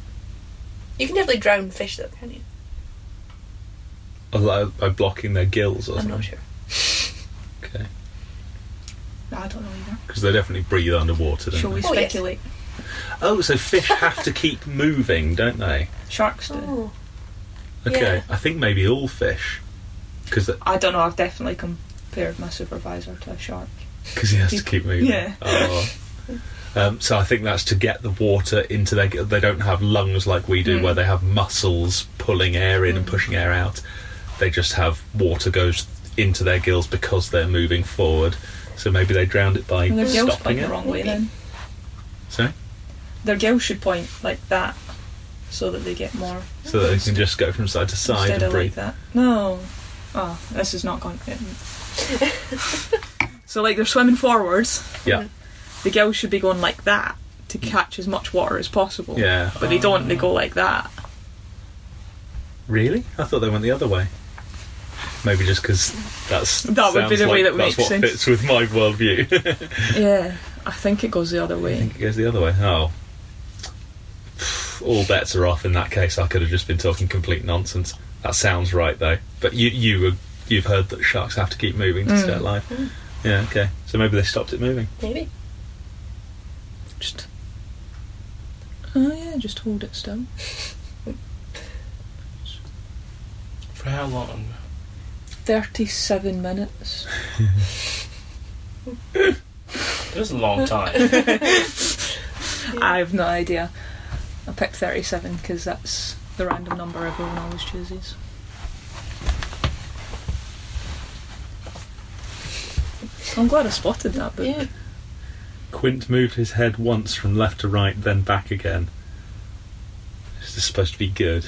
You can definitely drown fish, though, can you? By blocking their gills or I'm something. not sure. Okay. I don't know either. Because they definitely breathe underwater, don't Shall we they? Oh, yes. speculate? Oh, so fish have to keep moving, don't they? Sharks do. Oh, Okay, Yeah. I think maybe all fish. Because I don't know, I've definitely compared my supervisor to a shark. he has to keep moving. Yeah. Oh. So I think that's to get the water into their... They don't have lungs like we do, where they have muscles pulling air in and pushing air out. They just have water goes into their gills because they're moving forward. So maybe they drowned it by And their gills stopping point it. the wrong way then. Sorry? Their gills should point like that so that they get more So that they can just go from side to side instead and of breathe. like that. No. Oh, this is not going So like they're swimming forwards. Yeah. The gills should be going like that to catch as much water as possible. Yeah. But they don't, they go like that. Really? I thought they went the other way. Maybe just because That would be the way that that's makes what sense. fits with my worldview. Yeah. I think it goes the other I way. think it goes the other way. Oh. All bets are off in that case. I could have just been talking complete nonsense. That sounds right though. But you've heard that sharks have to keep moving to stay alive. Yeah, okay. So maybe they stopped it moving. maybe. Just hold it still. For how long? 37 minutes. That's a long time. I have no idea. I picked 37 because that's the random number everyone always chooses. I'm glad I spotted that book. Yeah. Quint moved his head once from left to right, then back again. This is supposed to be good.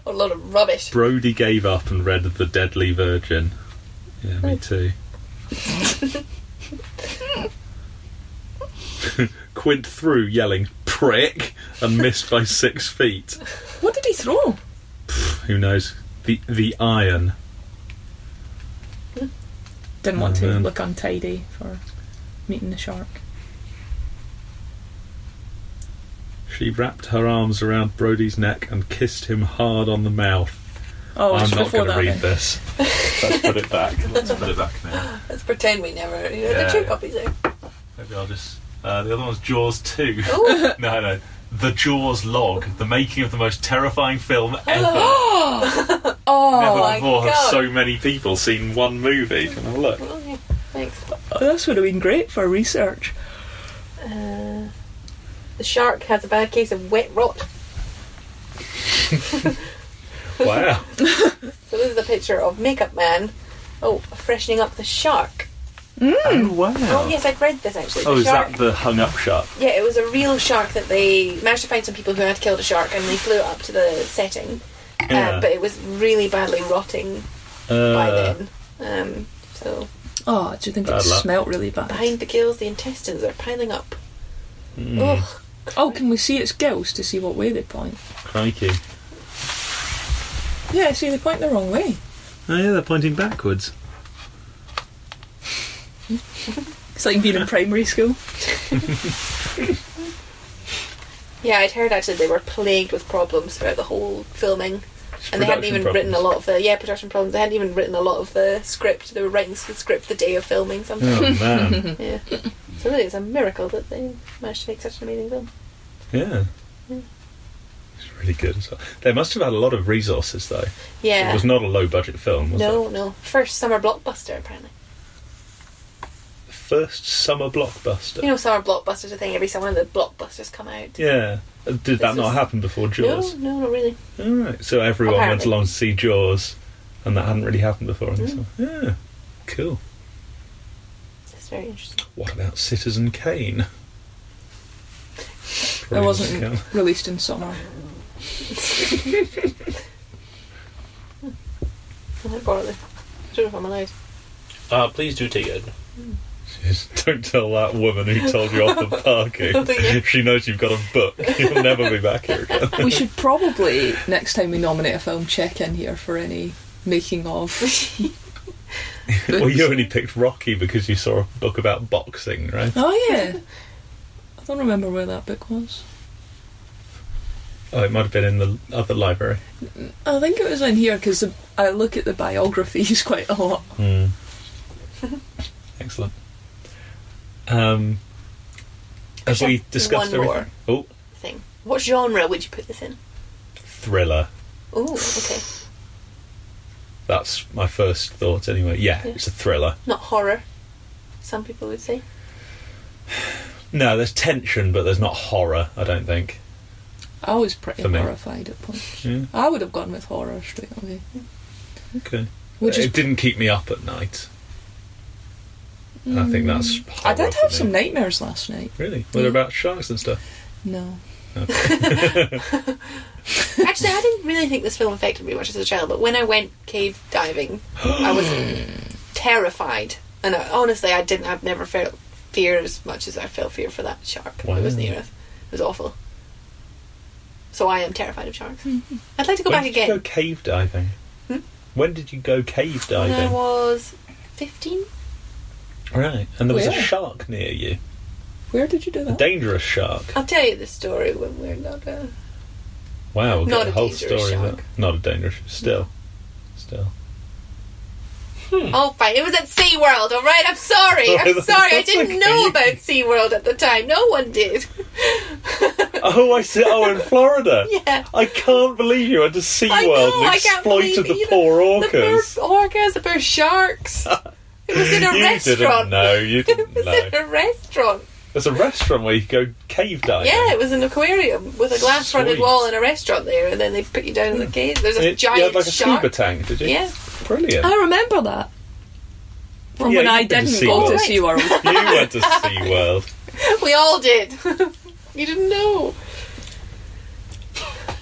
What a lot of rubbish. Brody gave up and read The Deadly Virgin. Yeah, me too. Quint threw, yelling, "Prick!" and missed by 6 feet. What did he throw? Who knows? The iron. Didn't want Oh, to man. look untidy for meeting the shark. She wrapped her arms around Brody's neck and kissed him hard on the mouth. Oh, I'm it's not before going to that read then. this. Let's put it back. Let's put it back now. Let's pretend we never. Yeah. The 2 copies there. Maybe I'll just... the other one's Jaws 2. Oh. No. The Jaws log. The making of the most terrifying film ever. Oh Never my before have god. so many people seen one movie. Can I look? Oh, yeah. Thanks. This would have been great for research. The shark has a bad case of wet rot. Wow. So this is a picture of Makeup Man. Oh, freshening up the shark. Oh, wow. Oh yes, I'd read this actually. Oh, The is shark. that the hung up shark? Yeah, it was a real shark that they managed to find some people who had killed a shark, and they flew it up to the setting. Yeah. But it was really badly rotting by then. So Oh, do you think it Bad luck. smelt really bad? behind the gills, the intestines are piling up. Mm, Ugh. Oh, can we see its gills to see what way they point? crikey. Yeah, see, they point the wrong way. Oh, yeah, they're pointing backwards. It's like being in primary school. Yeah, I'd heard actually they were plagued with problems throughout the whole filming. And they hadn't Production even written a problems. lot of the production problems. They hadn't even written a lot of the script. They were writing the script the day of filming sometimes. Oh, man. Yeah. So really, it's a miracle that they managed to make such an amazing film. Yeah. Yeah. It's really good as well. They must have had a lot of resources, though. Yeah. It was not a low-budget film, was it? No. First summer blockbuster, apparently. The first summer blockbuster. You know, summer blockbusters are a thing. Every summer the blockbusters come out. Yeah. Did that This not was- happen before Jaws? No, not really. Alright, so everyone went Apparently. along to see Jaws, and that hadn't really happened before. Mm. Yeah, cool. It's very interesting. What about Citizen Kane? It Probably wasn't doesn't released in summer. I might borrow this. I don't know if I'm allowed. Please do take it. Just don't tell that woman who told you off the parking. Yeah. She knows you've got a book. You'll never be back here again. We should probably, next time we nominate a film, check in here for any making of. Well, you only picked Rocky because you saw a book about boxing, right? Oh, yeah. I don't remember where that book was. Oh, it might have been in the other library. I think it was in here because I look at the biographies quite a lot. Excellent. As we discussed one more. everything. Oh, Thing. What genre would you put this in? thriller. Oh, okay. That's my first thought anyway. Yeah, Yeah. it's a thriller. Not horror. Some people would say. No, there's tension, but there's not horror, I don't think. I was pretty For me. horrified at points. Yeah. I would have gone with horror straight away. Okay. Which is It didn't keep me up at night. I think that's I horror did for have me. some nightmares last night. Really? Were they about sharks and stuff? No. Actually, I didn't really think this film affected me much as a child, but when I went cave diving, I was terrified. And honestly, I've never felt fear as much as I felt fear for that shark Wow. that was near us. It was awful. So I am terrified of sharks. I'd like to go When back did you again. go cave diving? When did you go cave When I diving? was 15. Right, and there was a Where? shark near you. Where did you do A that? dangerous shark. I'll tell you the story when we're not... Wow, we'll Not get a a whole dangerous story of shark. that. Not a dangerous. Still. Oh, fine. It was at SeaWorld, alright? I'm sorry. I'm sorry. I didn't know about SeaWorld at the time. No one did. Oh, I see. Oh, in Florida. Yeah. I can't believe you went to SeaWorld and exploited the poor orcas. The poor orcas, the poor sharks. It was in a restaurant. You didn't know. It was in a restaurant. There's a restaurant where you can go cave diving. Yeah, it was an aquarium with a glass fronted Sweet. wall and a restaurant there, and then they put you down in the cave. There's a giant You had like a shark. scuba tank, did you? Yeah. Brilliant. I remember that. From Yeah, when I you've been to didn't go to SeaWorld. SeaWorld. You went to SeaWorld. We all did. You didn't know.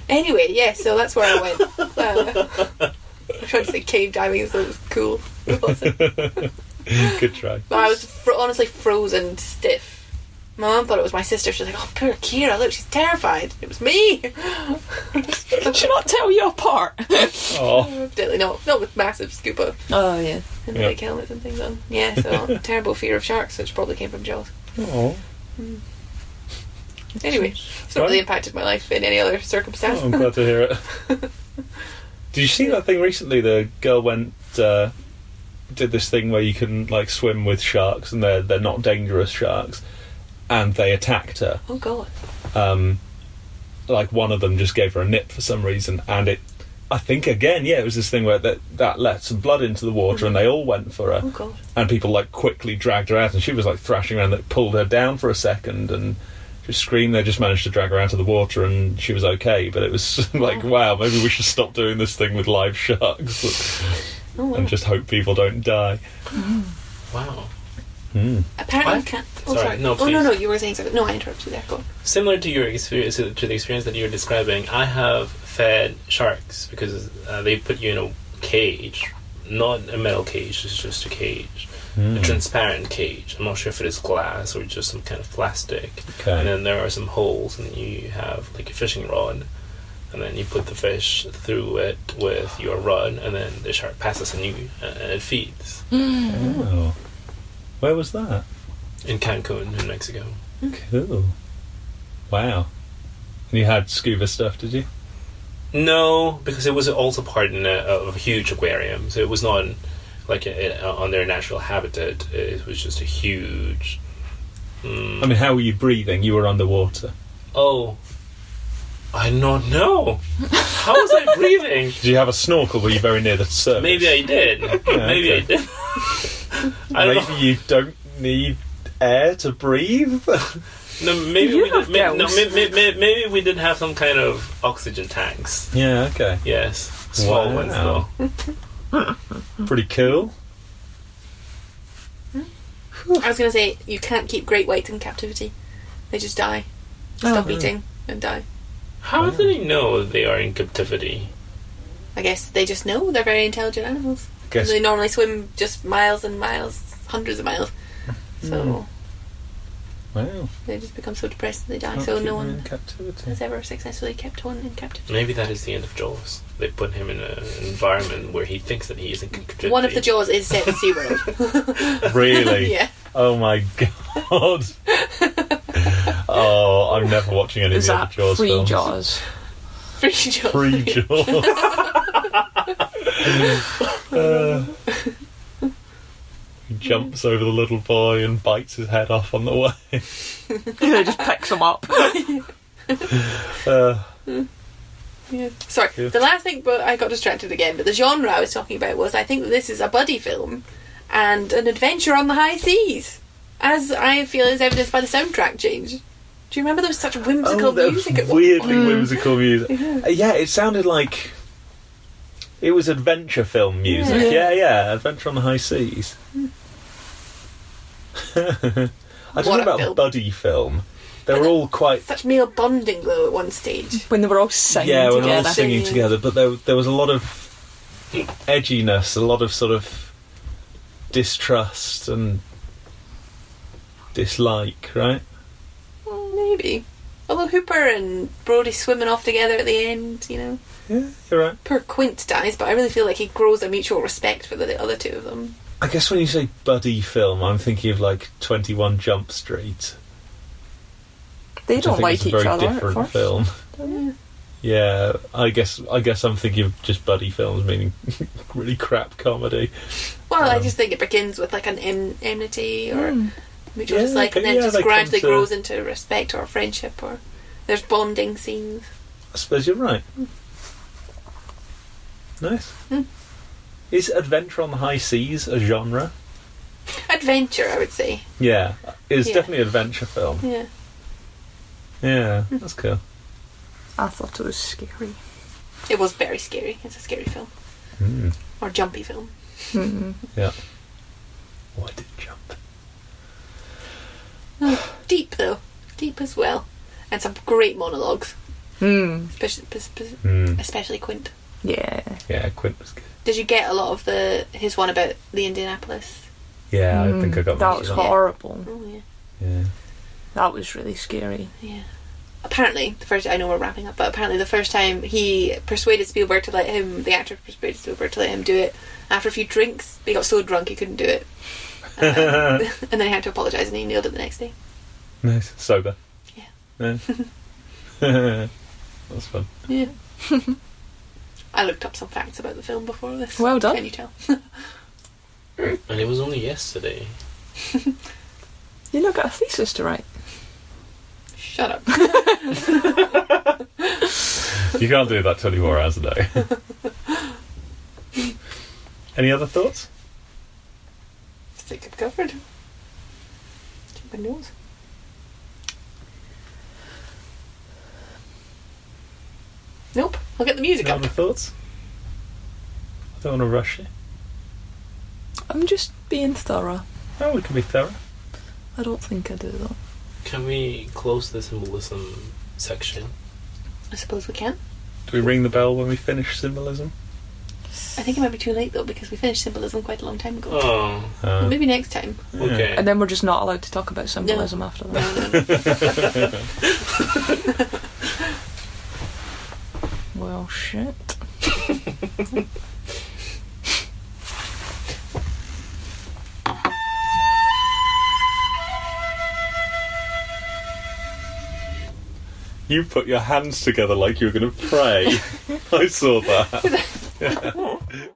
Anyway, yeah, so that's where I went. I tried to say cave diving, so it was cool. It wasn't. Good try. But I was honestly frozen stiff. My mum thought it was my sister. She was like, "Oh, poor Kira, look, she's terrified." It was me. Did she not tell you apart? Oh, Evidently not. Not with massive scuba Oh, yeah. and the Yeah. big helmets and things on. Yeah, so terrible fear of sharks, which probably came from Jaws. oh. Anyway, it's not really impacted my life in any other circumstance. Oh, I'm glad to hear it. Did you see that thing recently? The girl went, did this thing where you can like swim with sharks, and they're not dangerous sharks, and they attacked her. Oh god. Like one of them just gave her a nip for some reason, and I think again, it was this thing where that let some blood into the water, and they all went for her. Oh god. And people like quickly dragged her out, and she was like thrashing around. They pulled her down for a second, and she screamed. They just managed to drag her out of the water, and she was okay. But it was like, wow, maybe we should stop doing this thing with live sharks Oh, wow. and just hope people don't die. Wow. Apparently you What? can't. Sorry, no, Oh no, please. no, you were saying something. No, I interrupted you there. Go on. Similar to your experience, to the experience that you're describing, I have fed sharks because they put you in a cage, not a metal cage, it's just a cage, a transparent cage. I'm not sure if it is glass or just some kind of plastic. Okay. And then there are some holes, and you have like a fishing rod, and then you put the fish through it with your rod, and then the shark passes on you and it feeds. Oh. Where was that? In Cancun, in Mexico. Cool. Wow. And you had scuba stuff, did you? No, because it was also part of a huge aquarium, so it was not like on their natural habitat. It was just a huge. I mean, how were you breathing? You were underwater. Oh, I don't know. How was I breathing? Did you have a snorkel? Were you very near the surface? Maybe I did. Maybe I did. I don't Maybe know. you don't need air to breathe. No, maybe you we have did. gills? Maybe we did have some kind of oxygen tanks. Yeah. Okay. Yes, small ones Wow. Hmm. though. Pretty cool. I was going to say you can't keep great whites in captivity. They just die. Stop eating and die. How do they know they are in captivity? I guess they just know. They're very intelligent animals. Guess They normally swim just miles and miles, hundreds of miles. So wow. they just become so depressed that they die. Can't So keep no them one in captivity. has ever successfully kept one in captivity. Maybe that is the end of Jaws. They put him in an environment where he thinks that he is in captivity. One of the Jaws is set in SeaWorld. Really? Yeah. Oh my god. Oh, I'm never watching any of Is the other that Jaws free films. Jaws? Free Jaws. Free Jaws. He jumps over the little boy and bites his head off on the way. He just picks them up. Yeah. Sorry, Yeah. the last thing, but I got distracted again. But the genre I was talking about was I think that this is a buddy film and an adventure on the high seas, as I feel is evidenced by the soundtrack change. Do you remember there was such whimsical that music was at one weirdly point? whimsical music. Yeah, it sounded like it was adventure film music. Yeah, Adventure on the High Seas. I don't What know a about film. buddy film. They were all quite Such male bonding though at one stage. When they were all singing when they're all together. singing Singing. together, but there was a lot of edginess, a lot of sort of distrust and dislike, right? Well, maybe. Although Hooper and Brody swimming off together at the end, you know. Yeah, you're right. Poor Quint dies, but I really feel like he grows a mutual respect for the other two of them. I guess when you say buddy film, I'm thinking of like 21 Jump Street. They which I don't think like was a each very other at different first. film. Yeah. Yeah, I guess I'm thinking of just buddy films, meaning really crap comedy. Well, Well, I just think it begins with like an enmity or mutual Yeah, dislike, and then yeah, just they gradually come to- grows into respect or friendship, or there's bonding scenes. I suppose you're right. Nice. Is Adventure on the High Seas a genre? Adventure, I would say. Yeah, it's Yeah. definitely an adventure film. Yeah. Yeah, that's cool. I thought it was scary. It was very scary. It's a scary film. Or jumpy film. Yeah. Oh, I did jump. Deep, though. Deep as well. And some great monologues. Especially Quint. Yeah. Yeah, Quint was good. Did you get a lot of his one about the Indianapolis? Yeah, I think I got That most was of that. horrible. Oh, yeah. Yeah. That was really scary. Yeah. Apparently, I know we're wrapping up, but apparently the first time he persuaded Spielberg to let him, the actor persuaded Spielberg to let him do it, after a few drinks, he got so drunk he couldn't do it. And then he had to apologise and he nailed it the next day. Nice. Sober. Yeah. That's fun. Yeah. I looked up some facts about the film before this. Well done. Can you tell? And it was only yesterday. You not got a thesis to write. Shut up. You can't do that 24 hours a day. Any other thoughts? I think I've covered. Keep my nose. Nope. I'll get the music Any up. other thoughts? I don't want to rush you. I'm just being thorough. Oh, we can be thorough. I don't think I do though. Can we close the symbolism section? I suppose we can. Do we ring the bell when we finish symbolism? I think it might be too late though, because we finished symbolism quite a long time ago. Oh, Maybe next time. okay. And then we're just not allowed to talk about symbolism after that. No. Well, shit. You put your hands together like you were going to pray. I saw that.